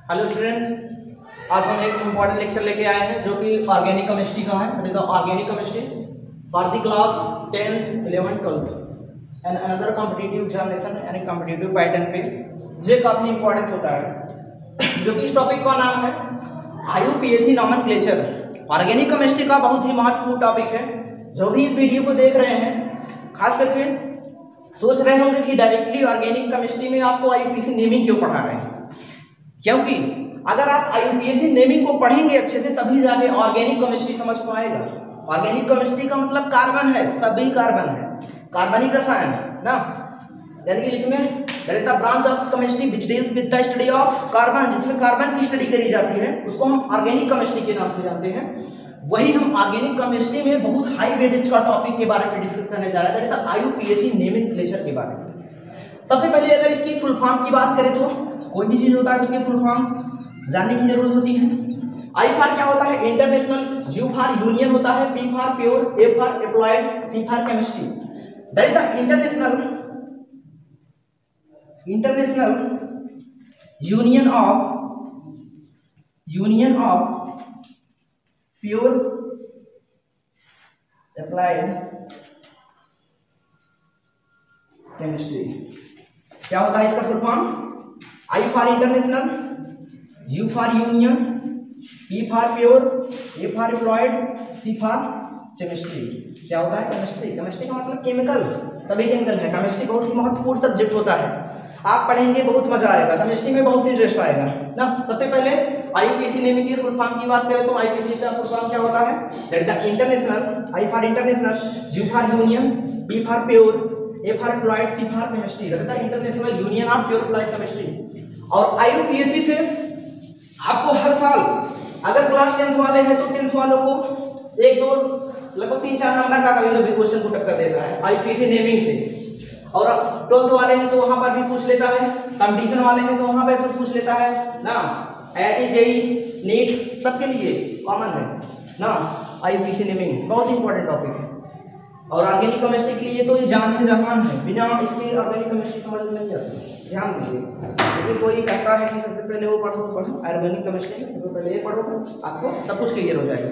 Hello student, आज हम एक इम्पॉर्टेंट लेक्चर लेके आए हैं जो कि ऑर्गेनिक केमिस्ट्री का है। That is the organic chemistry for the class 10th 11th 12th and another competitive examination यानी कॉम्पिटिटिव पैटर्न पे ये काफ़ी इंपॉर्टेंट होता है, जो कि इस टॉपिक का नाम है IUPAC नॉमेनक्लेचर। ऑर्गेनिक केमिस्ट्री का बहुत ही महत्वपूर्ण टॉपिक है। जो भी इस वीडियो को देख रहे हैं खास करके सोच रहे होंगे कि डायरेक्टली ऑर्गेनिक केमिस्ट्री में आपको IUPAC नेमिंग क्यों पढ़ा रहे हैं, क्योंकि अगर आप IUPAC नेमिंग को पढ़ेंगे अच्छे से तभी जाके ऑर्गेनिक केमिस्ट्री समझ पाएगा। ऑर्गेनिक केमिस्ट्री का मतलब कार्बन है, सभी कार्बन है, कार्बनिक रसायन ना, यानी कि जिसमें the branch of chemistry which deals with the study of carbon, जिसमें कार्बन की स्टडी करी जाती है उसको हम ऑर्गेनिक केमिस्ट्री के नाम से जानते हैं। वही हम ऑर्गेनिक केमिस्ट्री में बहुत हाई वेटेज का टॉपिक के बारे में डिस्कस करने जा रहे हैं, that is the IUPAC nomenclature के बारे में। सबसे पहले अगर इसकी फुल फॉर्म की बात करें तो कोई भी चीज होता है उसकी फुल फॉर्म जानने की जरूरत होती है। I फॉर क्या होता है इंटरनेशनल, U फॉर यूनियन होता है, P for pure, A for applied, C for chemistry. That is the international union of pure applied chemistry. क्या होता है इसका full form? I for international, U for union, P for pure, A for applied, C for chemistry. क्या होता है chemistry? Chemistry का मतलब chemical, सभी केमिकल है। केमिस्ट्री बहुत ही महत्वपूर्ण सब्जेक्ट होता है, आप पढ़ेंगे बहुत मजा आएगा, केमिस्ट्री में बहुत इंटरेस्ट आएगा ना। सबसे पहले IUPAC नेमिंग की फुल फॉर्म की बात करें तो IUPAC का फुल फॉर्म क्या होता है? That is the international, I for international, U for union, P for pure, A for applied, C for chemistry. That is the international union of pure applied chemistry. और IUPAC से आपको हर साल अगर class 10th वाले हैं तो 10th वालों को एक दो लगभग 3-4 नंबर का कभी भी क्वेश्चन को टक्कर देता है IUPAC नेमिंग से। और 12th वाले हैं तो वहां पर भी पूछ लेता है, कंपटीशन वाले हैं तो वहां पर भी पूछ लेता है ना। IIT JEE नीट सबके लिए कॉमन है ना। IUPAC नेमिंग बहुत इंपॉर्टेंट टॉपिक है और ऑर्गेनिक केमिस्ट्री के लिए तो ये जान है जहान है, बिना इसके ऑर्गेनिक केमिस्ट्री समझ में नहीं आती। ध्यान दीजिए, यदि कोई कहता है कि सबसे पहले वो पढ़ो ऑर्गेनिक केमिस्ट्री, सबसे पहले ये पढ़ो आपको सब कुछ क्लियर हो जाएगा।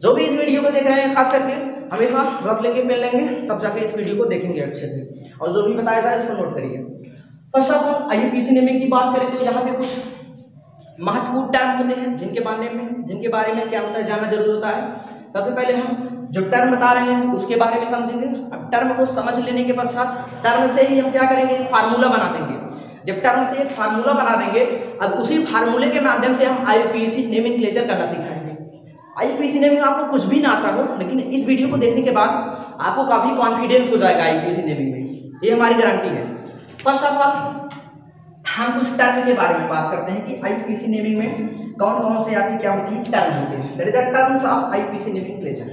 जो भी इस वीडियो को देख रहे हैं खास करके हमेशा रफ लेंगे, पेन लेंगे, तब जाके इस वीडियो को देखेंगे अच्छे से, और जो भी बताया जाए उसको नोट करिए। First of all IUPAC naming की बात करें तो यहाँ पे कुछ महत्वपूर्ण टर्म होते हैं जिनके बारे में क्या होता है जानना जरूरी होता है। सबसे पहले हम जो टर्म बता रहे हैं उसके बारे में समझेंगे। अब टर्म को समझ लेने के पश्चात टर्म से ही हम क्या करेंगे, फार्मूला बना देंगे। जब टर्म से एक फार्मूला बना देंगे, अब उसी फार्मूले के माध्यम से हम IUPAC नॉमेनक्लेचर करना सिखाएंगे। IUPAC नेमिंग आपको कुछ भी ना आता हो, लेकिन इस वीडियो को देखने के बाद आपको काफी कॉन्फिडेंस हो जाएगा IUPAC नेमिंग में, ये हमारी गारंटी है। फर्स्ट ऑफ ऑल हम कुछ टर्म के बारे में बात करते हैं कि IUPAC नेमिंग में कौन कौन से आपके क्या होते हैं टर्म होते हैं। That is the terms of IUPAC nomenclature.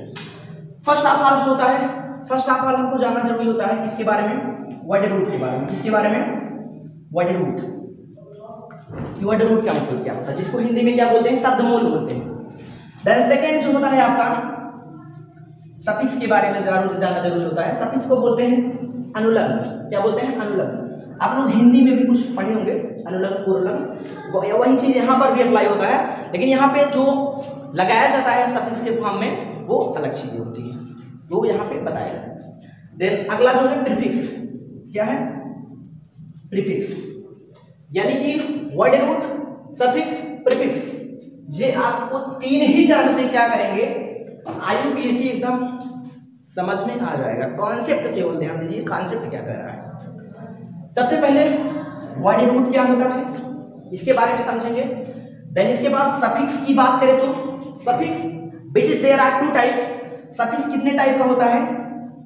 First of all जो होता है, फर्स्ट ऑफ ऑल हमको जानना जरूरी होता है किसके बारे में, वर्ड रूट के बारे में। किसके बारे में? Word root. वर्ड रूट का मतलब क्या होता है, जिसको हिंदी में क्या बोलते हैं, शब्द मूल बोलते हैं। देन सेकंड जो होता है आपका सफिक्स के बारे में जानना जरूरी होता है। सफिक्स को बोलते हैं अनुलग्न। क्या बोलते हैं? अनुलग्न। आप लोग हिंदी में भी कुछ पढ़े होंगे अनुलग्न, पूर्वलग्न, वही चीज यहाँ पर भी अप्लाई होता है, लेकिन यहाँ पे जो लगाया जाता है सफिक्स के फॉर्म में वो अलग चीजें होती है, वो यहाँ पे बताया जाता है। देन अगला जो है प्रीफिक्स। क्या है? प्रीफिक्स, यानी कि वर्ड रूट, सफिक्स, प्रीफिक्स, ये आपको तीन ही टर्म से क्या करेंगे IUPAC एकदम समझ में आ जाएगा। कॉन्सेप्ट केवल ध्यान दीजिए, कॉन्सेप्ट क्या कर रहा है। सबसे पहले वर्ड रूट क्या होता है इसके बारे में समझेंगे। देन इसके बाद सफिक्स की बात करें तो suffix which there are 2 type. Suffix कितने टाइप का होता है?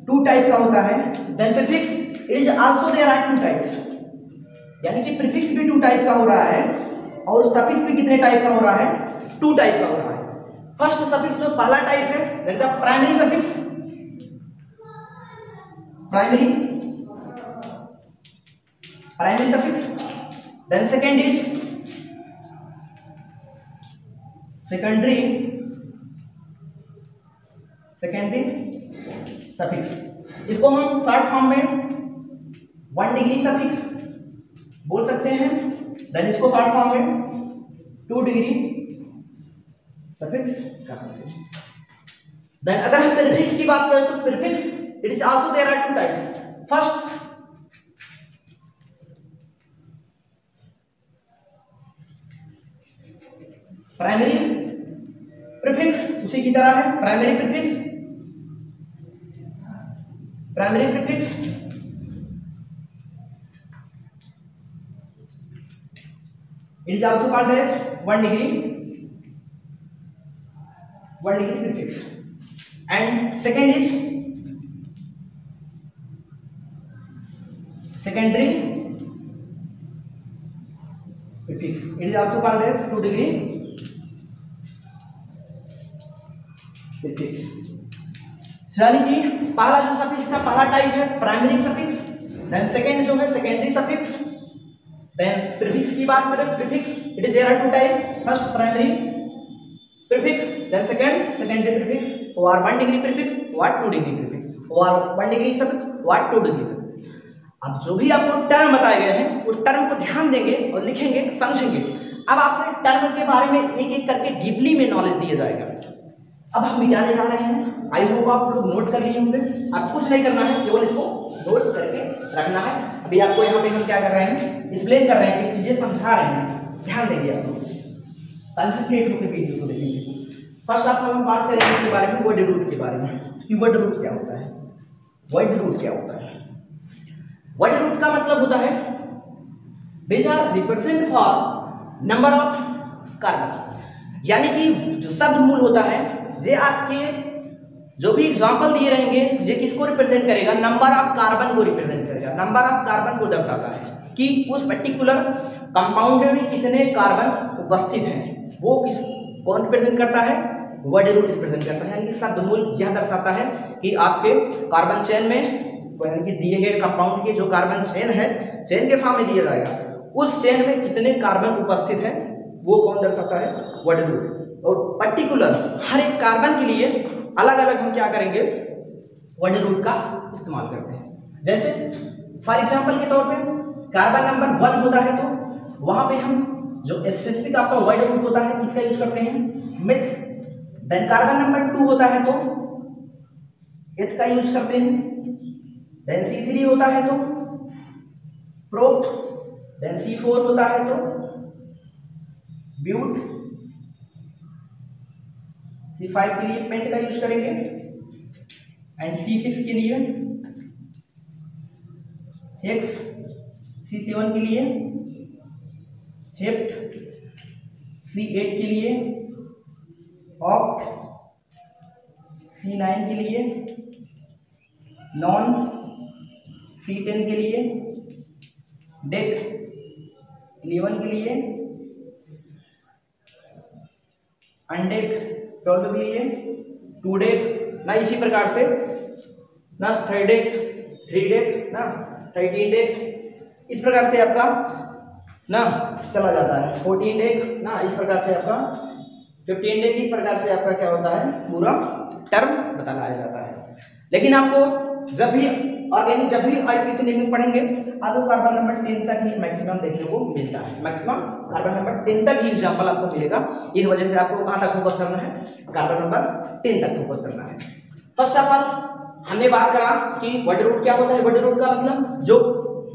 2 टाइप का होता है। Then prefix it is also there are 2 types, यानी कि प्रीफिक्स भी 2 टाइप का हो रहा है और सफिक्स भी कितने टाइप का हो रहा है? 2 टाइप का हो रहा है। फर्स्ट सफिक्स जो पहला टाइप है that is the primary suffix, primary suffix. Then second is secondary suffix. इसको हम शॉर्ट फॉर्म में 1 डिग्री सफिक्स बोल सकते हैं। देन इसको शॉर्ट फॉर्म में 2 डिग्री सफिक्स का सकते हैं। देन अगर हम प्रीफिक्स की बात करें तो prefix it is also there are 2 types. First primary prefix, उसी की तरह है primary prefix. Primary prefix it is also called as 1 degree prefix. And second is secondary prefix, it is also called as 2 degree prefix. यानी कि पहला जो suffix का पहला टाइप है प्राइमरी सफिक्स, देन सेकंड जो है सेकेंडरी सफिक्स, देन प्रीफिक्स की बात करें prefix it is there are 2 types. First primary prefix, then secondary prefix और 1 डिग्री प्रीफिक्स और 2 डिग्री प्रीफिक्स और 1 डिग्री सफिक्स और 2 डिग्री सफिक्स। अब जो भी आपको टर्म बताए गए हैं उस टर्म को ध्यान देंगे और लिखेंगे समझेंगे। अब आपने टर्म के बारे में एक एक करके डीपली में नॉलेज दिया जाएगा। अब हम मिटाने जा रहे हैं, आई होप आप लोग नोट कर लिए होंगे। आप कुछ नहीं करना है, केवल इसको नोट करके रखना है। अभी आपको यहाँ पे हम क्या कर रहे हैं, एक्सप्लेन कर रहे हैं, कि चीजें समझा रहे हैं, ध्यान देंगे आप लोग, कंसंट्रेट होकर वीडियो को देखेंगे। फर्स्ट आप हम बात करेंगे इसके बारे में, वर्ड रूट के बारे में कि वर्ड रूट क्या होता है। वर्ड रूट क्या होता है? वर्ड रूट का मतलब होता है which are represent for number of carbon, यानी कि जो शब्द मूल होता है ये आपके जो भी एग्जाम्पल दिए रहेंगे ये किसको रिप्रेजेंट करेगा, नंबर ऑफ कार्बन को रिप्रेजेंट करेगा। नंबर ऑफ कार्बन को दर्शाता है कि उस पर्टिकुलर कंपाउंड में कितने कार्बन उपस्थित हैं, वो किस कौन रिप्रेजेंट करता है, वर्ड रूट रिप्रेजेंट करता है। यानी कि शब्द मूल यह दर्शाता है कि आपके कार्बन चेन में यानी कि दिए गए कंपाउंड के जो कार्बन चेन है, चेन के फॉर्म में दिया जाएगा, उस चेन में कितने कार्बन उपस्थित हैं वो कौन दर्शाता है, वर्ड रूट। और पर्टिकुलर हर एक कार्बन के लिए अलग अलग हम क्या करेंगे, वर्ड रूट का इस्तेमाल करते हैं। जैसे फॉर एग्जांपल के तौर पे कार्बन नंबर 1 होता है तो वहां पे हम जो स्पेसिफिक आपका वर्ड रूट होता है किसका यूज करते हैं, मिथ। देन कार्बन नंबर 2 होता है तो एथ का यूज करते हैं। देन C3 होता है तो प्रोप, देन C4 होता है तो ब्यूट, C5 के लिए पेंट का यूज करेंगे एंड C6 के लिए हेक्स, C7 के लिए हेप्ट, C8 के लिए ऑक्ट, C9 के लिए नॉन, C10 के लिए डेक, 11 के लिए अनडेक, 12 के लिए 2 डेक ना, इसी प्रकार से ना 3 डेक, 3 डेक ना, 13 डेक, इस प्रकार से आपका ना चला जाता है। 14 डेक ना, इस प्रकार से आपका 15 डेक, इस प्रकार से आपका क्या होता है, पूरा टर्म बताया जाता है। लेकिन आपको जब भी ऑर्गेनिक जब भी आईपीसी नेमिंग पढ़ेंगे आपको कार्बन नंबर 10 तक ही मैक्सिमम देखने को मिलता है। मैक्सिमम कार्बन नंबर 10 तक ही एग्जांपल आपको मिलेगा। इस वजह से आपको कहां तक फोकस करना है, कार्बन नंबर 10 तक फोकस करना है। फर्स्ट ऑफ ऑल हमने बात करा कि वर्ड रूट क्या होता है। वर्ड रूट का मतलब जो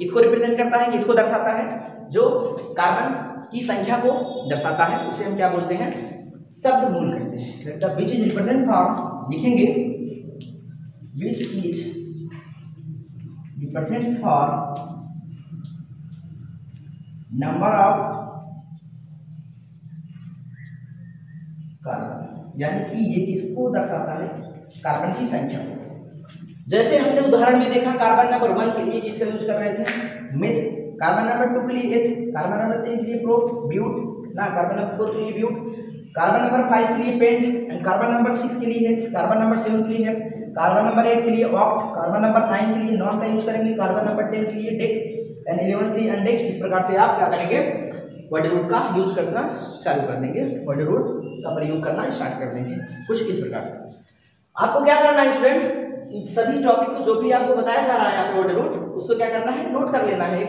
किसको रिप्रेजेंट करता है, किसको दर्शाता है, जो कार्बन की संख्या को दर्शाता है, उसे हम क्या बोलते हैं, शब्द मूल कहते हैं। विच इज रिप्रेजेंट फॉर लिखेंगे, which is represent for number of carbon, यानी कि ये किसको दर्शाता है, कार्बन की संख्या को। जैसे हमने उदाहरण में देखा कार्बन नंबर 1 के लिए किसका यूज कर रहे थे, मिथ, कार्बन नंबर 2 के लिए एथ, कार्बन नंबर 3 के लिए प्रोप, ब्यूट ना, कार्बन नंबर 4 के लिए ब्यूट, कार्बन नंबर 5 के लिए पेंट एंड कार्बन नंबर 6 के लिए हेक्स, कार्बन नंबर 7 के लिए हेप, कार्बन नंबर 8 के लिए ऑक्ट, कार्बन नंबर 9 के लिए नॉन का यूज करेंगे, कार्बन नंबर 10 के लिए डेक एंड 11 के लिए अनडेक। इस प्रकार से आप क्या करेंगे, वर्ड रूट का यूज करना चालू कर देंगे, वर्ड रूट का प्रयोग करना स्टार्ट कर देंगे कुछ इस प्रकार से। आपको क्या करना है स्टूडेंट, इन सभी टॉपिक को जो भी आपको बताया जा रहा है आपको वर्ड रूट, उसको क्या करना है, नोट कर लेना है,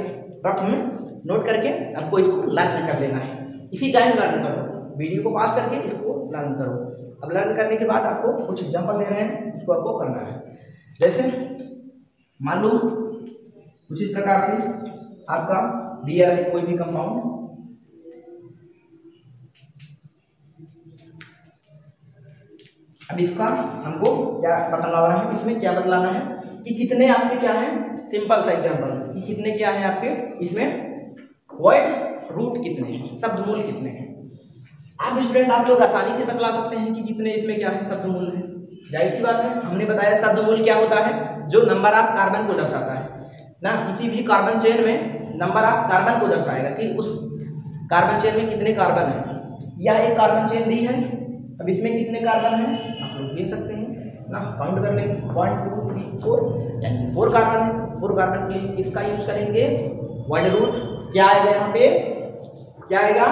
रफ में नोट करके आपको इसको लर्न कर लेना है। इसी टाइम लर्न करो, वीडियो को पास करके इसको लर्न करो। अब लर्न करने के बाद आपको कुछ एग्जाम्पल दे रहे हैं, उसको आपको करना है। जैसे मान लो कुछ इस प्रकार से आपका दिया है कोई भी कंपाउंड, अब इसका हमको क्या बतलाना है, इसमें क्या बतलाना है कि कितने आपके क्या है, सिंपल सा एग्जाम्पल कि कितने क्या है आपके इसमें वर्ड रूट कितने हैं, शब्द मूल कितने हैं। आप स्टूडेंट आप लोग आसानी से बतला सकते हैं कि कितने इसमें क्या है शब्द मूल है। जाहिर सी बात है, हमने बताया शब्द मूल क्या होता है, जो नंबर ऑफ कार्बन को दर्शाता है ना। किसी भी कार्बन चेन में नंबर ऑफ कार्बन को दर्शाएगा कि उस कार्बन चेन में कितने कार्बन है। यह एक कार्बन चेन दी है, अब इसमें कितने कार्बन है आप लोग गिन सकते हैं ना, काउंट कर लेंगे 1 2 3 4, यानी 4 कार्बन है। 4 कार्बन के लिए किसका यूज करेंगे, वर्ड रूट। क्या आएगा यहाँ पे, क्या आएगा,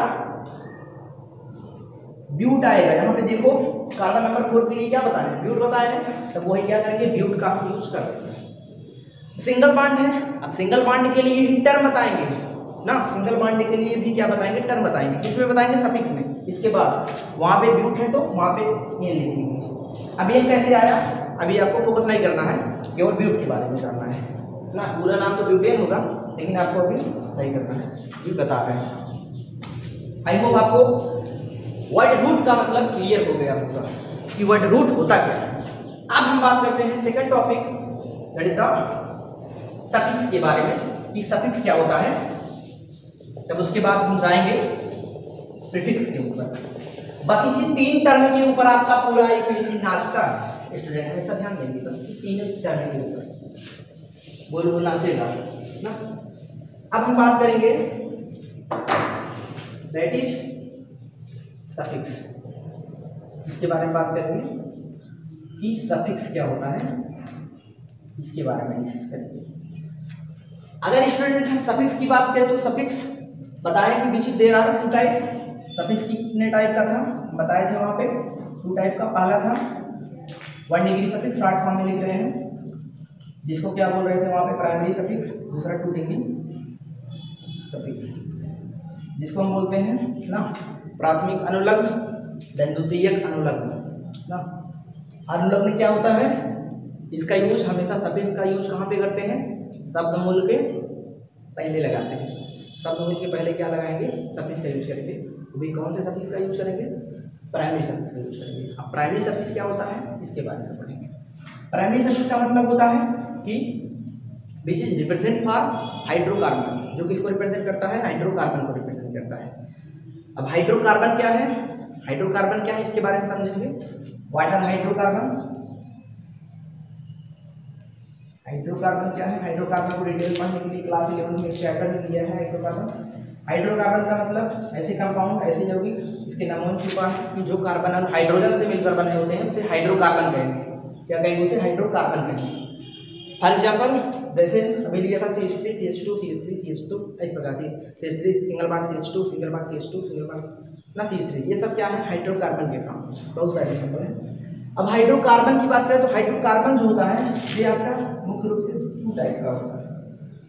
ब्यूट आएगा। यहाँ पे देखो कार्बन नंबर 4 के लिए क्या बताया है, ब्यूट बताया है, तब वही क्या करेंगे, ब्यूट का यूज करते हैं। सिंगल बॉन्ड है, अब सिंगल बॉन्ड के लिए टर्म बताएंगे ना, सिंगल बॉन्ड के लिए भी क्या बताएंगे, टर्म बताएंगे। किसमें बताएंगे, सफिक्स में। इसके बाद वहां पे ब्यूट है तो वहां पे ये लिखेंगे। अब ये कैसे आया, अभी आपको फोकस नहीं करना है, केवल ब्यूट के बारे में जानना है ना। पूरा नाम तो ब्यूटेन होगा, लेकिन आपको अभी नहीं करना है, ये बता रहे हैं। आई होप आपको वर्ड रूट का मतलब क्लियर हो गया होगा कि वर्ड रूट होता क्या है। अब हम बात करते हैं second topic, that is the suffix के बारे में कि सफिक्स क्या होता है। तब उसके बाद हम जाएंगे प्रीफिक्स के ऊपर। बस इसी 3 टर्म के ऊपर आपका पूरा एक नाश्ता है स्टूडेंट, हमेशा ध्यान देंगे बस 3 टर्म के ऊपर बोल बोल नाचेगा ना। अब हम बात करेंगे दैट इज सफिक्स, इसके बारे में बात करेंगे कि सफिक्स क्या होता है, इसके बारे में डिस्कस करेंगे। अगर स्टूडेंट हम सफिक्स की बात करें तो सफिक्स बताया कि which there are 2 type. Suffix कितने टाइप का था बताए थे वहां पे, 2 टाइप का। पहला था 1 डिग्री सफिक्स, शॉर्ट फॉर्म में लिख रहे हैं, जिसको क्या बोल रहे थे वहां पे, प्राइमरी सफिक्स। दूसरा 2 डिग्री सफिक्स, जिसको हम बोलते हैं ना प्राथमिक अनुलग्न, देन द्वितीयक अनुलग्न ना। अनुलग्न क्या होता है, इसका यूज हमेशा सफिक्स का यूज कहाँ पे करते हैं, शब्द मूल के पहले लगाते हैं। शब्द मूल के पहले क्या लगाएंगे, सफिक्स का यूज करेंगे। तो भाई कौन से सफिक्स का यूज करेंगे, प्राइमरी सफिक्स का यूज करेंगे। अब प्राइमरी सफिक्स क्या होता है, इसके बारे में पढ़ेंगे। प्राइमरी सफिक्स का मतलब होता है कि which is represent for hydrocarbon, जो किसको रिप्रेजेंट करता है, हाइड्रोकार्बन को रिप्रेजेंट करता है। अब हाइड्रोकार्बन क्या है, हाइड्रोकार्बन क्या है इसके बारे में समझेंगे। व्हाट आर हाइड्रोकार्बन, हाइड्रोकार्बन क्या है, हाइड्रोकार्बन को डिटेल पढ़ने के लिए क्लास 11 में चैप्टर में दिया है हाइड्रोकार्बन। हाइड्रोकार्बन का मतलब ऐसे कंपाउंड, ऐसे यौगिक इसके नामों छुपा है कि जो कार्बन और हाइड्रोजन से मिलकर बने होते हैं, उसे हाइड्रोकार्बन कहेंगे। क्या कहेंगे, उसे हाइड्रोकार्बन कहेंगे। फॉर एग्जाम्पल जैसे अभी लिया था CH3 CH2 CH3 CH2, इस प्रकार से CH3 single bond CH2 single bond CH2 single bond ना CH3, ये सब क्या है, हाइड्रोकार्बन के काम, बहुत सारे एग्जाम्पल हैं। अब हाइड्रोकार्बन की बात करें तो हाइड्रोकार्बन जो होता है ये आपका मुख्य रूप से 2 टाइप का होता है।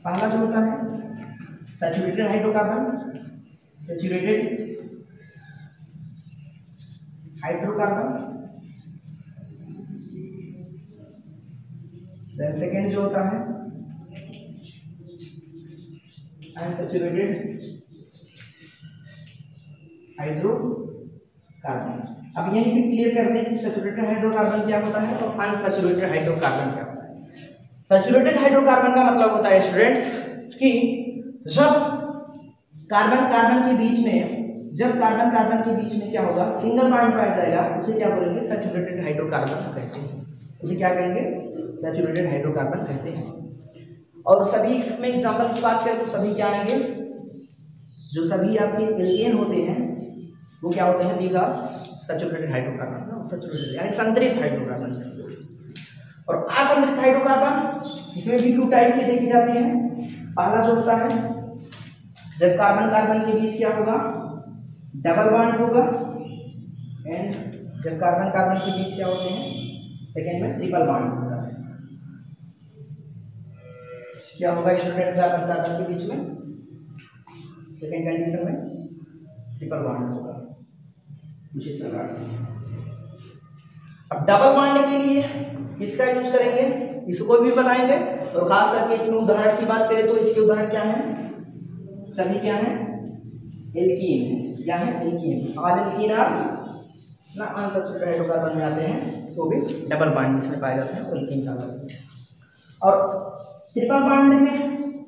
पहला जो होता है saturated hydrocarbon, saturated hydrocarbon. Then second जो होता है अनसैचुरेटेड हाइड्रोकार्बन। अब यहीं पे क्लियर कर दें कि सैचुरेटेड हाइड्रोकार्बन क्या होता है और अनसैचुरेटेड हाइड्रोकार्बन क्या होता है। सैचुरेटेड हाइड्रोकार्बन का मतलब होता है स्टूडेंट्स कि जब कार्बन कार्बन के बीच में, जब कार्बन कार्बन के बीच में क्या होगा, सिंगल बॉन्ड पाया जाएगा, उसे क्या बोलेंगे, सैचुरेटेड हाइड्रोकार्बन कहते हैं। उसे क्या कहेंगे, सैचुरेटेड हाइड्रोकार्बन कहते हैं। और सभी में एग्जाम्पल की बात करें तो सभी क्या आएंगे, जो सभी आपके एल्केन होते हैं वो क्या होते हैं, these are saturated hydrocarbon, saturated यानी संतृप्त हाइड्रोकार्बन। और असंतृप्त हाइड्रोकार्बन इसमें भी 2 टाइप के देखे जाते हैं। पहला जो होता है जब कार्बन कार्बन के बीच क्या होगा, डबल बॉन्ड होगा, एंड जब कार्बन कार्बन के बीच क्या होते हैं, सेकेंड में ट्रिपल बॉन्ड होता है। क्या होगा स्टूडेंट, कार्बन कार्बन के बीच में सेकेंड कंडीशन में ट्रिपल बॉन्ड होगा कुछ इस प्रकार से। अब डबल बॉन्ड के लिए किसका यूज करेंगे इसको भी बताएंगे, और खास करके इसमें उदाहरण की बात करें तो इसके उदाहरण क्या है, सभी क्या है, एल्कीन, क्या है एल्कीन, और एल्कीन आर ना अनसब्स्टिट्यूटेड हाइड्रोकार्बन में आते हैं तो भी डबल बॉन्ड इसमें पाए जाते हैं एल्कीन का। और ट्रिपल बॉन्ड में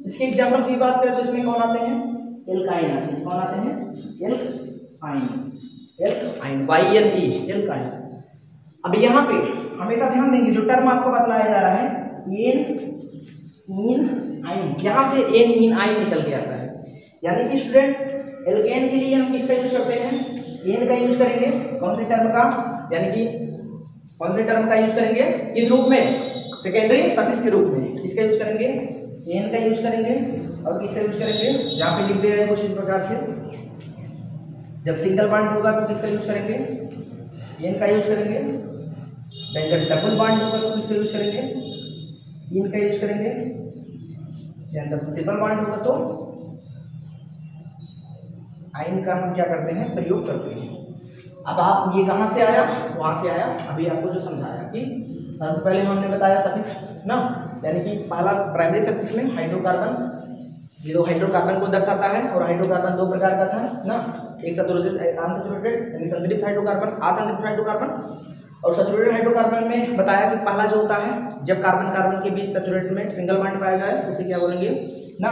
इसके एग्जांपल की बात करें तो इसमें कौन आते हैं, एल्काइन आते हैं, कौन आते हैं, एल्काइन, एल्काइन YLE एल्काइन। अब यहाँ पे हमेशा ध्यान देंगे जो टर्म आपको बतलाया जा रहा है एन इन आइन, यहाँ से एन इन आइन निकल के आता है, यानी कि स्टूडेंट एल्केन के लिए हम किसका यूज करते हैं, एन का यूज करेंगे, कौन से टर्म का, यानी कि कौन से टर्म का यूज करेंगे, किस रूप में, सेकेंडरी सफिक्स के रूप में, किसका यूज करेंगे, एन का यूज करेंगे, और किसका यूज करेंगे, यहाँ पे लिख दे रहे हैं कुछ इस प्रकार से, जब सिंगल बॉन्ड होगा तो किसका यूज करेंगे, एन का यूज करेंगे, देन जब डबल बॉन्ड होगा तो किसका यूज करेंगे, एन का यूज करेंगे, जब ट्रिपल बॉन्ड होगा तो आइन का हम क्या करते हैं, प्रयोग करते हैं। अब आप ये कहाँ से आया, वहाँ से आया, अभी आपको जो समझाया कि सबसे पहले हमने बताया सफिक्स ना, यानी कि पहला प्राइमरी सफिक्स में हाइड्रोकार्बन, जो हाइड्रोकार्बन को दर्शाता है, और हाइड्रोकार्बन दो प्रकार का था ना, एक अनसैचुरेटेड यानी संतृप्त हाइड्रोकार्बन, असंतृप्त हाइड्रोकार्बन। और सैचुरेटेड हाइड्रोकार्बन में बताया कि पहला जो होता है जब कार्बन कार्बन के बीच सैचुरेटेड में सिंगल बॉन्ड पाया जाए उसे क्या बोलेंगे ना,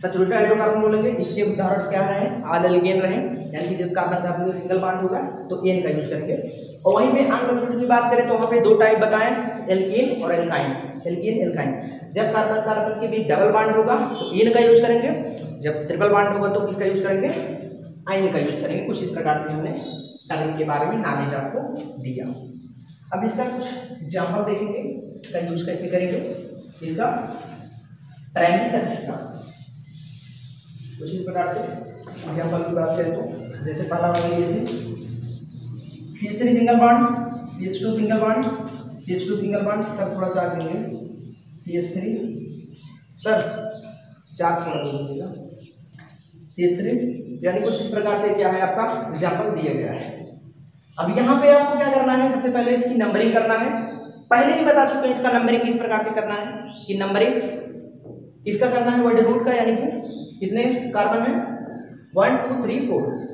सैचुरेटेड हाइड्रोकार्बन बोलेंगे। इसके उदाहरण क्या रहे, आल एल्केन रहे, यानी कि जब कार्बन कार्बन में सिंगल बॉन्ड होगा तो एन का यूज करेंगे। और वहीं पे अनसैचुरेटेड की बात करें तो वहाँ पे दो टाइप बताएं, एल्कीन और एल्काइन, एल्कीन एल्काइन। जब कार्बन कार्बन के बीच डबल बॉन्ड होगा तो एन का यूज करेंगे, जब ट्रिपल बॉन्ड होगा तो किसका यूज करेंगे, आइन का यूज करेंगे। कुछ इस प्रकार से हमने टर्म के बारे में नॉलेज आपको दिया। अब इसका कुछ एग्जाम्पल देखेंगे, इसका यूज कैसे करेंगे, इसका प्राइमरी सफिक्स का कुछ इस प्रकार से एग्जाम्पल की बात करें तो जैसे पहला वाला ये थे CH3 single bond, CH2 single bond, CH2 single bond, sir थोड़ा चार्ज देंगे, CH3 सर चार्ज थोड़ा दीजिएगा, CH3, यानी कुछ इस प्रकार से क्या है आपका एग्जाम्पल दिया गया है। अब यहाँ पे आपको क्या करना है, सबसे पहले इसकी नंबरिंग करना है, पहले ही बता चुके हैं इसका नंबरिंग किस प्रकार से करना है, कि नंबरिंग किसका करना है, वर्ड रूट का, यानी कि कितने कार्बन है, 1 2 3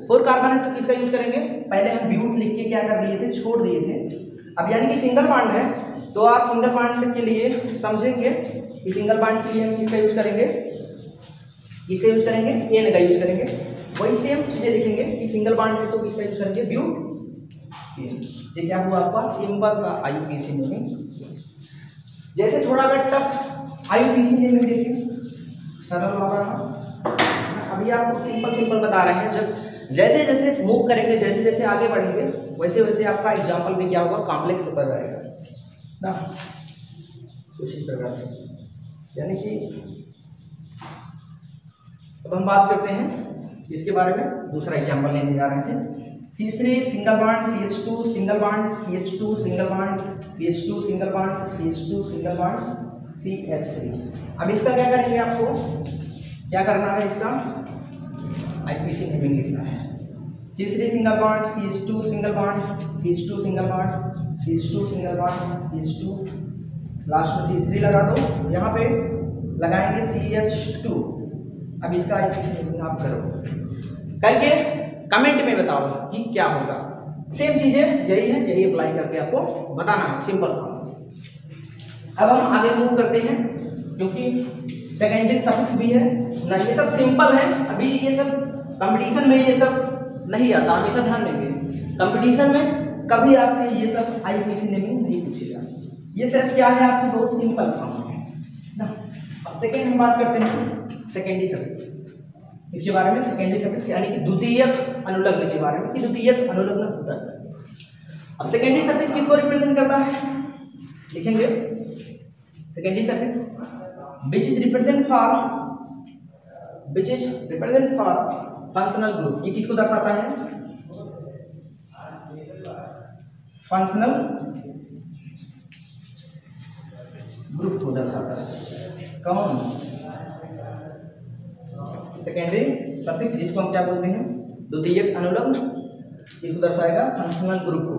4 कार्बन है तो किसका यूज करेंगे, पहले हम ब्यूट लिख के क्या कर दिए थे, छोड़ दिए थे। अब यानी कि सिंगल बॉन्ड है तो आप सिंगल बॉन्ड के लिए समझेंगे कि सिंगल बॉन्ड के लिए हम किसका यूज करेंगे, किसका यूज करेंगे, एन का यूज करेंगे। वही सेम चीजें लिखेंगे कि सिंगल बॉन्ड है तो किसका यूज करेंगे, ब्यूट। ये क्या हुआ आपका सिंपल का IUPAC नेमिंग। जैसे थोड़ा अगर टफ IUPAC नेमिंग देखिए, सरल वाला अभी आपको सिंपल सिंपल बता रहे हैं, जब जैसे जैसे मूव करेंगे, जैसे जैसे आगे बढ़ेंगे वैसे वैसे आपका एग्जाम्पल भी क्या होगा, कॉम्प्लेक्स होता जाएगा ना, कुछ इस प्रकार से। यानी कि अब हम बात करते हैं इसके बारे में, दूसरा एग्जाम्पल लेने जा रहे थे, CH3 single bond, CH2 single bond, CH2 single bond, CH2 single bond, CH2 single bond, CH3। अब इसका क्या करेंगे, आपको क्या करना है, इसका IUPAC नेमिंग लिखना है। CH3 single bond, CH2 single bond, CH2 single bond, CH2 single bond, CH2, last में CH3 लगा दो, यहाँ पे लगाएंगे CH2। अब इसका IUPAC नेमिंग आप करो, करके कमेंट में बताओ कि क्या होगा। सेम चीजें यही है, यही अप्लाई करके आपको बताना है, सिंपल। अब हम आगे मूव करते हैं, क्योंकि सेकेंडरी सफिक्स भी है ना, ये सब सिंपल है। अभी ये सब कंपटीशन में ये सब नहीं आता, हमेशा ध्यान देंगे, कंपटीशन में कभी आपसे ये सब IUPAC नेमिंग नहीं पूछेगा, ये सिर्फ क्या है आपकी बहुत सिंपल काम है ना। अब सेकेंड हम बात करते हैं सेकेंडरी सफिक्स, इसके बारे में, सेकेंडरी सफिक्स यानी कि द्वितीयक अनुलग्न के बारे में, कि द्वितीयक अनुलग्न होता है। अब सेकेंडरी सफिक्स किसको रिप्रेजेंट करता है, लिखेंगे secondary suffix which is represent for functional group. ये किसको दर्शाता है, फंक्शनल ग्रुप को दर्शाता है। कौन, सेकेंडरी सफिक्स, जिसको हम क्या बोलते हैं, द्वितीयक अनुलग्न, इसको दर्शाएगा फंक्शनल ग्रुप को।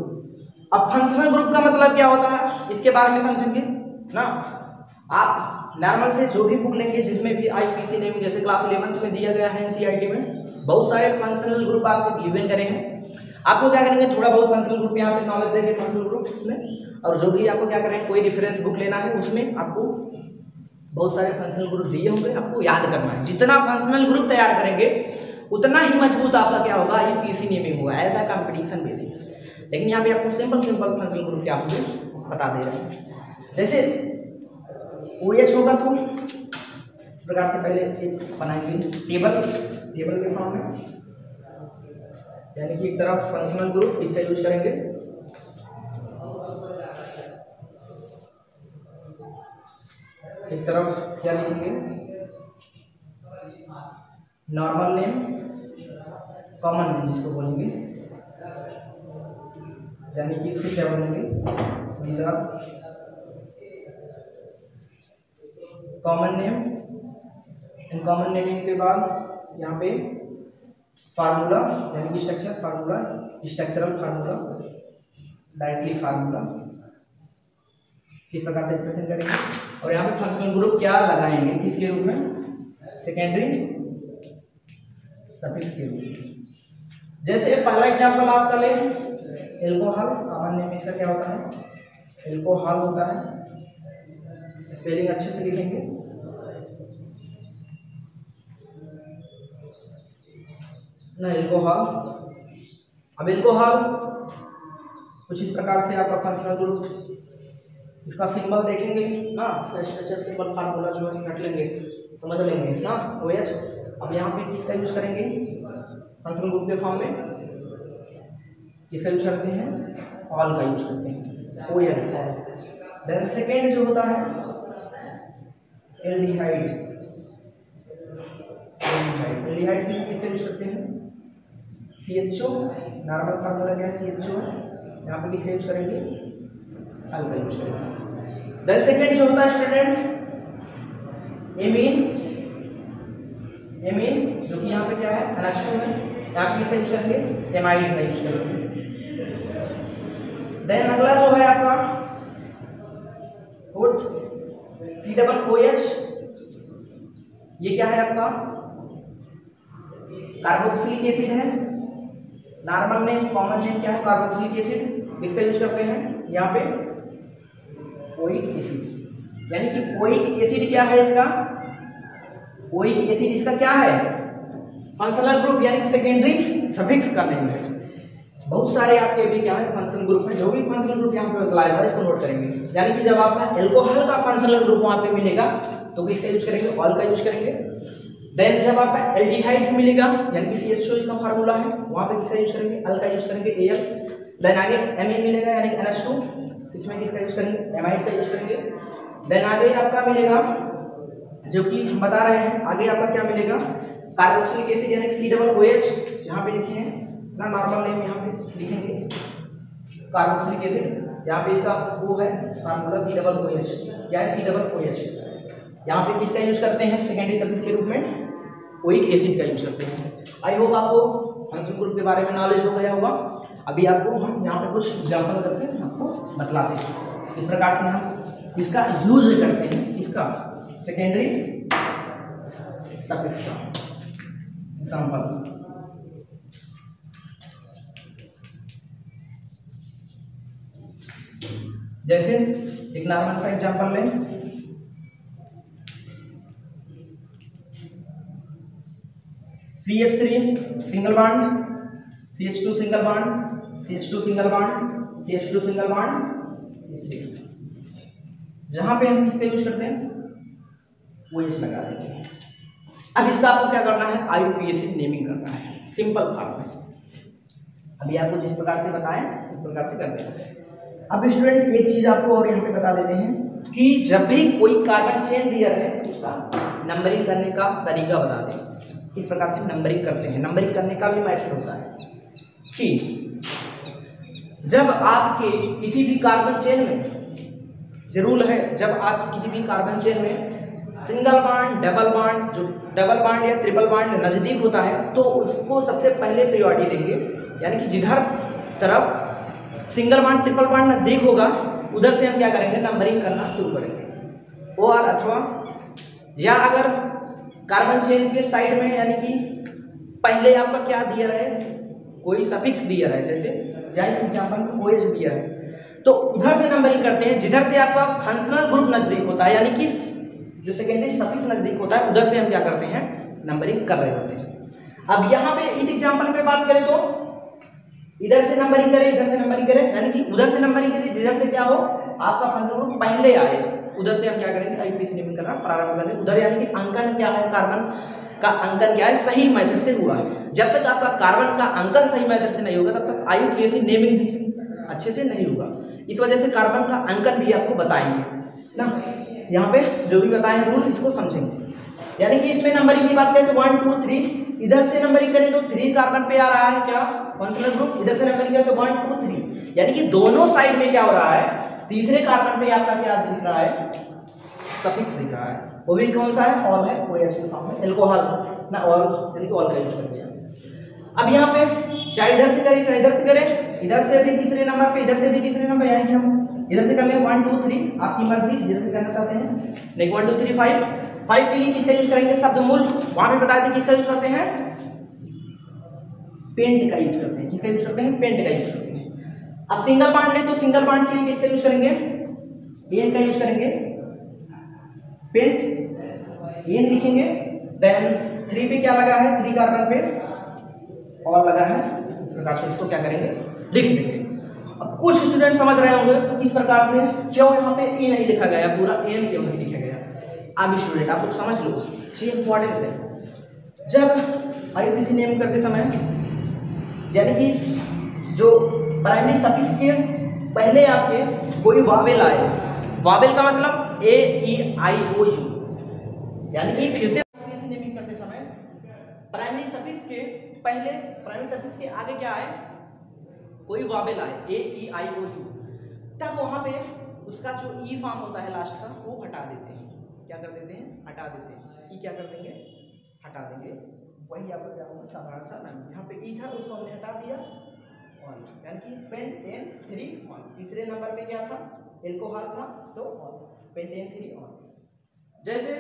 अब फंक्शनल ग्रुप का मतलब क्या होता है इसके बारे में समझेंगे ना। आप नॉर्मल से जो भी बुक लेंगे जिसमें भी आईपीसी नेम, जैसे क्लास 11 में दिया गया है एनसीईआरटी में, बहुत सारे फंक्शनल ग्रुप आपके गिवन करे हैं। आपको क्या करेंगे, थोड़ा बहुत फंक्शनल ग्रुप यहाँ पे नॉलेज देंगे फंक्शनल ग्रुप में, और जो भी आपको क्या करेंगे, कोई रेफरेंस बुक लेना है उसमें आपको बहुत सारे फंक्शनल ग्रुप दिए होंगे, आपको याद करना है। जितना फंक्शनल ग्रुप तैयार करेंगे उतना ही मजबूत आपका क्या होगा, आईपीसी नेमिंग होगा एज अ कंपटीशन बेसिस। लेकिन यहाँ पे आपको सिंपल फंक्शनल ग्रुप क्या होंगे बता दे रहे हैं। जैसे OH होगा तो इस प्रकार से पहले एक बनाएंगे टेबल के फॉर्म में, यानी कि एक तरफ फंक्शनल ग्रुप इसका यूज करेंगे, एक तरफ क्या लिखेंगे, नॉर्मल नेम, कॉमन नेम जिसको बोलेंगे, यानी कि इसको क्या बोलेंगे, दीज आर कॉमन नेम। इन कॉमन नेमिंग के बाद यहाँ पे फार्मूला, यानी कि structure formula, structural formula, directly formula, किस प्रकार से रिप्रेजेंट करेंगे। और यहाँ पे फंक्शनल ग्रुप क्या लगाएंगे, किसके रूप में, सेकेंडरी सफिक्स के रूप में। जैसे पहला एग्जांपल आपका ले एल्कोहल, कॉमन नेम इसका क्या होता है, एल्कोहल होता है, स्पेलिंग अच्छे से लिखेंगे, ना एल्कोहल। अब एल्कोहल कुछ इस प्रकार से आपका फंक्शनल ग्रुप, इसका सिंबल देखेंगे ना, इसका स्ट्रक्चर सिंबल फार्मूला जो है रट लेंगे, समझ लेंगे ना, OH। अब यहाँ पे किसका यूज करेंगे, फंक्शनल ग्रुप के फॉर्म में किसका यूज करते हैं, ऑल का यूज करते हैं, OL। देन सेकेंड जो होता है एल्डिहाइड, एल्डिहाइड के लिए किसका यूज करते हैं, CHO, नॉर्मल फार्मूला क्या है CHO, यहाँ पे किसका यूज करेंगे, अल का यूज करेंगे। देन सेकेंड जो होता है स्टूडेंट एमीन, जो कि यहाँ पे क्या है NH2 है, यहाँ पे किसका यूज करेंगे, एमाइड का यूज करेंगे। देन अगला जो है आपका COOH, ये क्या है आपका, कार्बोक्सिलिक एसिड है, नॉर्मल नेम, कॉमन नेम क्या है, कार्बोक्सिलिक एसिड, इसका यूज करते हैं यहाँ पे ओइक एसिड, यानी कि ओइक एसिड क्या है इसका, ओइक एसिड इसका क्या है, फंक्शनल ग्रुप, यानी कि सेकेंडरी सफिक्स का नेम है। बहुत सारे आपके भी क्या है फंक्शनल ग्रुप है, जो भी फंक्शनल ग्रुप यहाँ पे बतलाया है इसको नोट करेंगे। यानी कि जब आपका एल्कोहल का फंक्शनल ग्रुप वहाँ पे मिलेगा तो किसका यूज करेंगे, ऑल का यूज करेंगे। देन जब आपका एल्डिहाइड मिलेगा, यानी कि CHO इसका फार्मूला है, वहाँ पे किसका यूज करेंगे, अल का यूज करेंगे, Al। देन आगे एमीन मिलेगा, यानी कि NH2, इसमें किसका यूज करेंगे, एमाइड का यूज करेंगे। देन आगे आपका मिलेगा जो कि हम बता रहे हैं, आगे आपका क्या मिलेगा, कार्बोक्सिलिक एसिड, यानी कि COOH, यहाँ पे लिखे हैं ना, नॉर्मल नेम यहाँ पे लिखेंगे कार्बोक्सिलिक एसिड, यहाँ पे इसका वो है फार्मूला COOH, क्या है COOH। यहाँ पे किसका यूज करते हैं, सेकेंडरी सफिक्स के रूप में ओइक एसिड का यूज करते हैं। आई होप आपको फंक्शनल ग्रुप के बारे में नॉलेज हो गया होगा। अभी आपको हम यहाँ पे कुछ एग्जाम्पल करके आपको बतलाते हैं, इस प्रकार से हम इसका यूज करते हैं, इसका सेकेंडरी सफिक्स का एग्जाम्पल। जैसे एक नॉर्मल सा एग्जांपल लें, CH3 single bond, CH2 single bond, CH2 single bond, CH2 single bond, जहां पे हम इसका यूज करते हैं वो इस लगा देंगे। अब इसका आपको क्या करना है, आईयूपीएसी नेमिंग करना है, सिंपल फॉर्म में। अभी आपको जिस प्रकार से बताएं उस प्रकार से कर देते हैं। अब स्टूडेंट एक चीज आपको और यहाँ पे बता देते हैं कि जब भी कोई कार्बन चेन दिया है उसका नंबरिंग करने का तरीका बता दें, किस प्रकार से नंबरिंग करते हैं। नंबरिंग करने का भी मेथड होता है कि जब आपके किसी भी कार्बन चेन में, जरूर है जब आप किसी भी कार्बन चेन में सिंगल बॉन्ड, डबल बॉन्ड, जो डबल बॉन्ड या ट्रिपल बॉन्ड नजदीक होता है तो उसको सबसे पहले प्रायोरिटी देंगे, यानी कि जिधर तरफ सिंगल बॉन्ड ट्रिपल बॉन्ड नजदीक होगा उधर से हम क्या करेंगे, नंबरिंग करना शुरू करेंगे। और अथवा या अगर कार्बन चेन के साइड में यानी कि पहले आपका क्या दिया रहे, कोई सफिक्स दिया रहे, जैसे इस एग्जांपल में OH दिया है तो उधर से नंबरिंग करते हैं जिधर से आपका फंक्शनल ग्रुप नजदीक होता है, यानी कि जो सेकेंडरी सफिक्स नजदीक होता है उधर से हम क्या करते हैं, नंबरिंग कर रहे होते हैं। अब यहाँ पे इस एग्जांपल पे बात करें तो इधर से नंबरिंग करें, इधर से नंबरिंग करें, यानी कि उधर से नंबरिंग करें जिधर से क्या हो आपका फंक्शनल ग्रुप पहले आए, उधर से हम क्या करेंगे, आईपीसी नेमिंग करना प्रारंभ करेंगे। उधर यानी कि अंकन क्या है, कार्बन का अंकन क्या है, सही मेथड से हुआ है। जब तक आपका कार्बन का अंकन सही मेथड से नहीं होगा तब तक आईयूपीएसी नेमिंग भी अच्छे से नहीं होगा। इस वजह से कार्बन का अंकन भी आपको बताएंगे ना, यहाँ पे जो भी बताए हैं रूल इसको समझेंगे। यानी कि इसमें नंबरिंग की बात करें तो 1 2 3, इधर से नंबरिंग करें तो 3 कार्बन पे आ रहा है क्या, फंक्शनल ग्रुप, इधर से नंबरिंग करें तो 1 2 3, यानी कि दोनों साइड में क्या हो रहा है, तीसरे कार्बन पे आपका क्या दिख रहा है, सफिक्स दिख रहा है। वो भी कौन सा है, ऑल है, OH के फॉर्म में, एल्कोहल ना, ऑल यानी कि ऑल का यूज कर दिया। अब यहाँ पे चाहे इधर से करें चाहे इधर से करें, इधर से भी तीसरे नंबर पे, इधर से भी तीसरे नंबर, यानी कि हम इधर से कर लें 1 2 3, आपकी मर्जी जिधर से करना चाहते हैं। नेक्स्ट 1 2 3 5 के लिए किसका यूज करेंगे, शब्दमूल, वहां पे बता दें किसका यूज करते हैं, पेंट का यूज करते हैं। किसका यूज करते हैं, पेंट का यूज करते हैं। अब सिंगल बॉन्ड ले तो सिंगल बॉन्ड के लिए किसका यूज करेंगे, पेन का यूज करेंगे, पेन लिखेंगे। देन 3 पे क्या लगा है, 3 कार्बन पे और लगा है, इस प्रकार से इसको क्या करेंगे, लिख देंगे। अब कुछ स्टूडेंट समझ रहे होंगे किस प्रकार से, क्यों यहाँ पे ए नहीं लिखा गया, पूरा एन क्यों नहीं लिखा गया। अब स्टूडेंट आप लोग समझ लो, ये इंपॉर्टेंट है। जब आईपीसी नेम करते समय यानी कि जो प्राइमरी सफिक्स के पहले आपके कोई वावेल आए, वावेल का मतलब AEIOU, यानी कि फिर से नेमिंग करते समय प्राइमरी सफिक्स के पहले, प्राइमरी सफिक्स के आगे क्या आए, कोई वावेल आए AEIOU, तब वहां पे उसका जो ई फॉर्म होता है लास्ट का वो हटा देते हैं। क्या कर देते हैं, हटा देते हैं। ई क्या कर देंगे, हटा देंगे। वही आपको क्या होगा, साधारण सा नाम, यहाँ पे ई था उसको हमने हटा दिया, ऑल, यानी कि पेंटेन 3 ऑल। तीसरे नंबर पे क्या था, एल्कोहल था तो ऑल, पेंटेन 3 ऑल। जैसे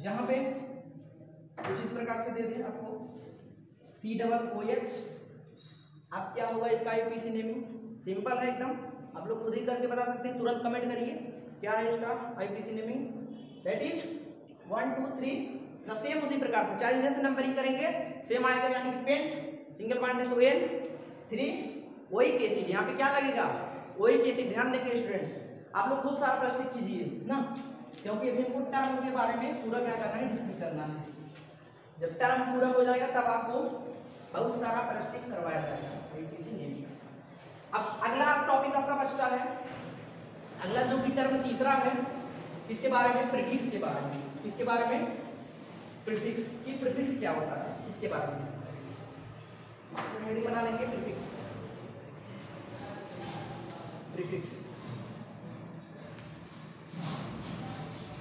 यहाँ पे कुछ इस प्रकार से दे दें आपको COOH, अब क्या होगा इसका आईपीसी नेमिंग, सिंपल है एकदम, आप लोग खुद ही करके बता सकते हैं, तुरंत कमेंट करिए क्या है इसका आईपीसी नेमिंग, दैट इज 1 2 3 ना, सेम उसी प्रकार से चाहे जैसे नंबरिंग करेंगे सेम आएगा, यानी कि पेंट सिंगल बॉन्ड है तो N 3 ओइक एसिड, यहाँ पे क्या लगेगा, ओइक एसिड। ध्यान देंगे स्टूडेंट, आप लोग खूब सारा प्रश्न कीजिए ना, क्योंकि अभी हमको टर्म के बारे में पूरा क्या करना है, डिस्कस करना है। जब टर्म पूरा हो जाएगा तब आपको बहुत सारा प्रश्न करवाया जाएगा। अब अगला टॉपिक आपका बचता है, अगला जो कि टर्म तीसरा है, इसके बारे में, प्रीफिक्स के बारे में। इसके बारे में प्रीफिक्स की, प्रीफिक्स क्या होता है इसके बारे में हेडिंग बना लेंगे, प्रीफिक्स। प्रीफिक्स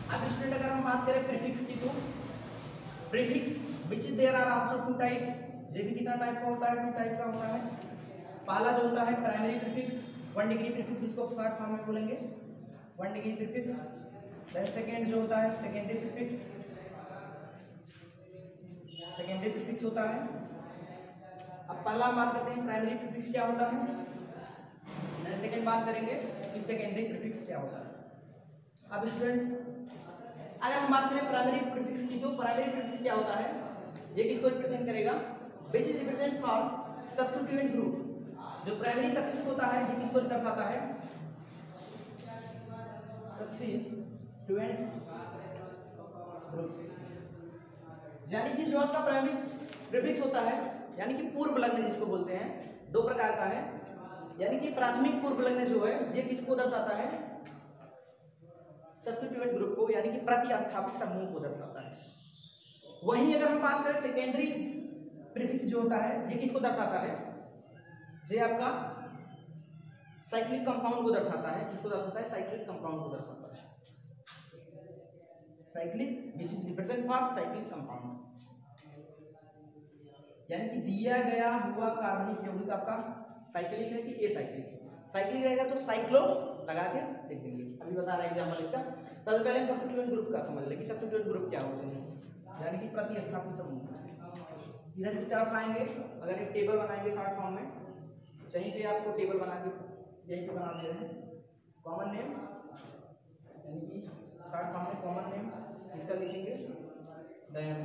अब स्टूडेंट अगर हम बात करें प्रीफिक्स की तो prefix which there are also 2 types. ये भी कितना टाइप का होता है, 2 टाइप का होता है। पहला जो होता है प्राइमरी प्रीफिक्स 1 डिग्री प्रीफिक्स, जिसको शॉर्ट फॉर्म में बोलेंगे 1 डिग्री प्रीफिक्स। देन सेकंड जो होता है सेकेंडरी प्रीफिक्स, सेकेंडरी प्रीफिक्स होता है। अब पहला हम बात करते हैं प्राइमरी प्रीफिक्स क्या होता है, देन सेकंड बात करेंगे कि सेकेंडरी प्रीफिक्स क्या होता है। अब स्टूडेंट अगर हम बात करें प्राइमरी प्रीफिक्स की तो प्राइमरी प्रीफिक्स क्या होता है, ये किसको रिप्रेजेंट करेगा, which is represent for substituent group. जो प्राइमरी सफिक्स होता है ये किसको दर्शाता है, सब्स्टिट्यूएंट ग्रुप। यानी कि जो आपका प्राइमरी प्रीफिक्स होता है, यानी कि पूर्व लग्न जिसको बोलते हैं, 2 प्रकार का है। यानी कि प्राथमिक पूर्व लग्न जो है ये किसको दर्शाता है, सब्स्टिट्यूएंट ग्रुप को, यानी कि प्रतिस्थापित समूह को दर्शाता है। वहीं अगर हम बात करें सेकेंडरी प्रीफिक्स जो होता है ये किसको दर्शाता है, ये आपका साइक्लिक कंपाउंड को दर्शाता है। किसको दर्शाता है, साइक्लिक कंपाउंड को दर्शाता है। Cyclic which is represent for cyclic compound, यानी कि दिया गया हुआ कार्बनिक यौगिक आपका साइक्लिक है कि एसाइक्लिक है। साइक्लिक रहेगा तो साइक्लो लगा के लिख देंगे। अभी बता रहा है एग्जांपल इसका। सबसे पहले सब्स्टिट्यूएंट ग्रुप का समझ ले कि सब्स्टिट्यूएंट ग्रुप क्या होते हैं, यानी कि प्रतिस्थापित समूह। इधर की तरफ आएंगे, अगर एक टेबल बनाएंगे शॉर्ट फॉर्म में, यहीं पे आपको टेबल बना के यहीं पे बना दे रहे हैं। कॉमन नेम यानी कि शॉर्ट फॉर्म में कॉमन नेम इसका लिखेंगे, देन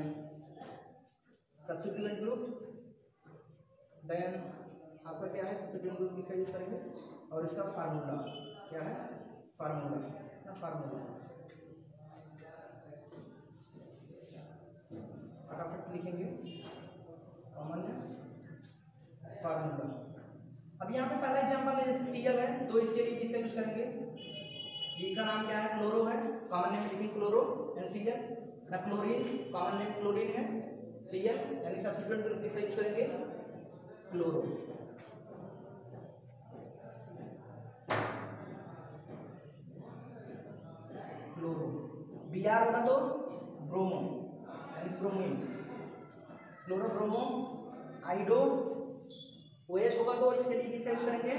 सब्स्टिट्यूएंट ग्रुप, देन आपका क्या है सब्स्टिट्यूएंट ग्रुप किसका यूज करेंगे, और इसका फार्मूला क्या है, फार्मूला फटाफट लिखेंगे कॉमन फार्मूला। अब यहाँ पे पहला एग्जांपल है जैसे Cl है, तो इसके लिए किसका यूज करेंगे, इसका नाम क्या है, क्लोरो है, कॉमन नेम लिखेंगे क्लोरो एंड Cl। ना क्लोरीन, कॉमन नेम क्लोरीन है, Cl, यानी सब्स्टिट्यूएंट ग्रुप किसका यूज करेंगे, क्लोरो। क्लोरो Br होगा तो ब्रोमो यानी ब्रोमीन, क्लोरो ब्रोमो। आइडो OH होगा तो इसके लिए किसका यूज करेंगे,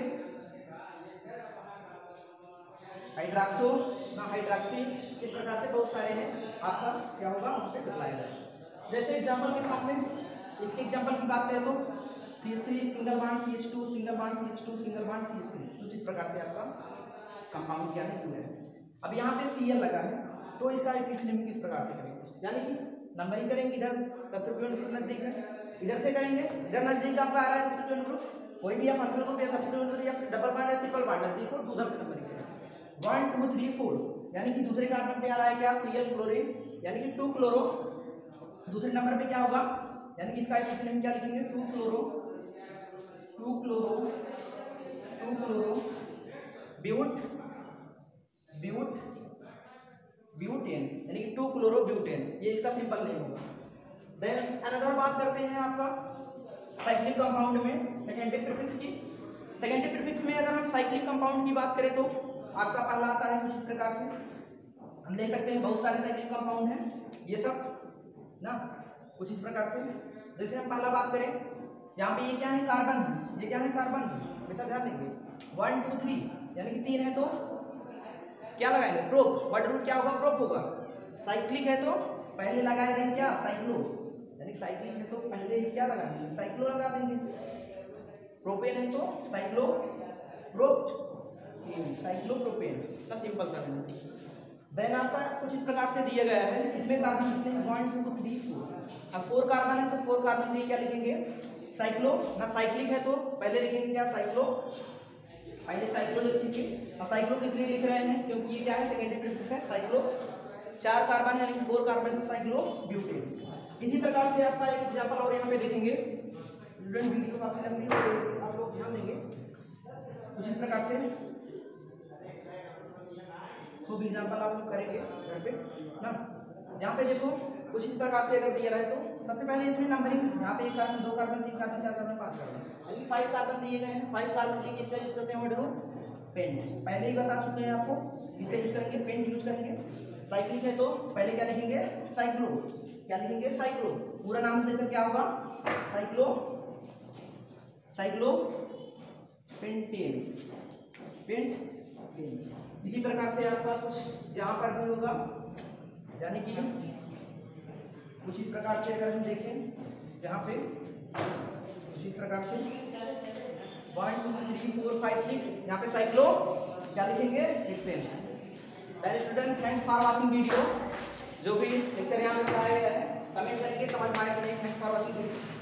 हाइड्रोक्सो ना हाइड्रोक्सी। इस प्रकार से बहुत सारे हैं, आपका क्या होगा वहाँ पे बताया जाएगा। जैसे एग्जांपल के फॉर्म में इसके एग्जांपल की बात करें तो CH3 single bond CH2 single bond CH2 single bond CH3, कुछ इस प्रकार से आपका कंपाउंड क्या है, है। अब यहाँ पे Cl लगा है, तो इसका एपिसिलिन किस प्रकार से करेंगे, यानी कि नंबरिंग करेंगे। इधर सब्स्टिट्यूएंट ग्रुप नजदीक है, इधर से करेंगे, इधर नजदीक आपका आ रहा है सब्स्टिट्यूएंट ग्रुप, कोई भी आप फंक्शनल ग्रुप या सब्स्टिट्यूएंट ग्रुप या डबल बॉन्ड या ट्रिपल बॉन्ड नजदीक हो तो उधर से नंबरिंग करेंगे। 1 2 3 4, यानी कि दूसरे कार्बन पे आ रहा है क्या, Cl क्लोरीन, यानी कि 2 क्लोरो। दूसरे नंबर पे क्या होगा, यानी कि इसका एपिसिलिन क्या लिखेंगे, 2 क्लोरो ब्यूटेन, यानी कि 2 क्लोरो ब्यूटेन, ये इसका सिंपल नेम होगा। देन अनदर बात करते हैं आपका साइक्लिक कंपाउंड में सेकेंडरी प्रीफिक्स की। सेकेंडरी प्रीफिक्स में अगर हम साइक्लिक कंपाउंड की बात करें तो आपका पहला आता है कुछ इस प्रकार से, हम ले सकते हैं बहुत सारे साइक्लिक कंपाउंड हैं ये सब ना, कुछ इस प्रकार से। जैसे हम पहला बात करें, यहाँ पे ये क्या है, कार्बन है, ये क्या है, कार्बन है, हमेशा ध्यान देंगे। 1 2 3 यानी कि 3 है तो क्या लगाएंगे, प्रोप। वर्ड रूट क्या होगा, प्रोप होगा। साइक्लिक है तो पहले लगाएंगे क्या, साइक्लो, यानी साइक्लिक है तो पहले ही क्या लगा देंगे, साइक्लो लगा देंगे। प्रोपेन है तो साइक्लो साइक्लोप्रोपेन का सिंपल कर देंगे। देन आपका कुछ इस प्रकार से दिया गया है, इसमें कार्बन कितने हैं, 1 2 3 4। अब 4 कार्बन है तो 4 कार्बन के लिए क्या लिखेंगे, साइक्लो ना। साइक्लिक है तो पहले लिखेंगे क्या, साइक्लो, पहले साइक्लो लिखेंगे। और साइक्लो किस लिए लिख रहे हैं, क्योंकि ये क्या है, सेकेंडरी प्रीफिक्स है साइक्लो। 4 कार्बन है यानी 4 कार्बन तो साइक्लो ब्यूटेन। इसी प्रकार से आपका एक एग्जांपल और यहाँ पे देखेंगे, वीडियो काफी लंबी हो जाएगी, आप लोग ध्यान देंगे। कुछ इस प्रकार से खूब एग्जांपल आप लोग करेंगे यहाँ पे ना। यहाँ पे देखो कुछ इस प्रकार से अगर दिया रहे तो सबसे पहले इसमें नंबरिंग, यहाँ पे 1 carbon 2 carbon 3 carbon 4 carbon 5 carbon, यानी 5 कार्बन दिए गए हैं। 5 कार्बन के लिए किसका यूज करते हैं, वर्ड रूट पेंट, पहले ही बता चुके हैं आपको, इसका यूज करेंगे, पेंट यूज करेंगे। साइक्लिक है तो पहले क्या लिखेंगे, साइक्लो, क्या लिखेंगे, साइक्लो। पूरा नाम जैसे क्या होगा, साइक्लो पेंटेन। इसी प्रकार से आपका कुछ यहाँ पर भी होगा, यानी कि कुछ इस प्रकार से अगर हम देखें यहाँ पे कुछ इस प्रकार से 1 2 3 4 5 6, यहाँ पे साइक्लो क्या लिखेंगे, hexane. Then student, thanks for watching video. जो भी लेक्चर यहाँ पे बताया गया है कमेंट करके समझ में आए कि नहीं, थैंक्स फॉर वाचिंग वीडियो।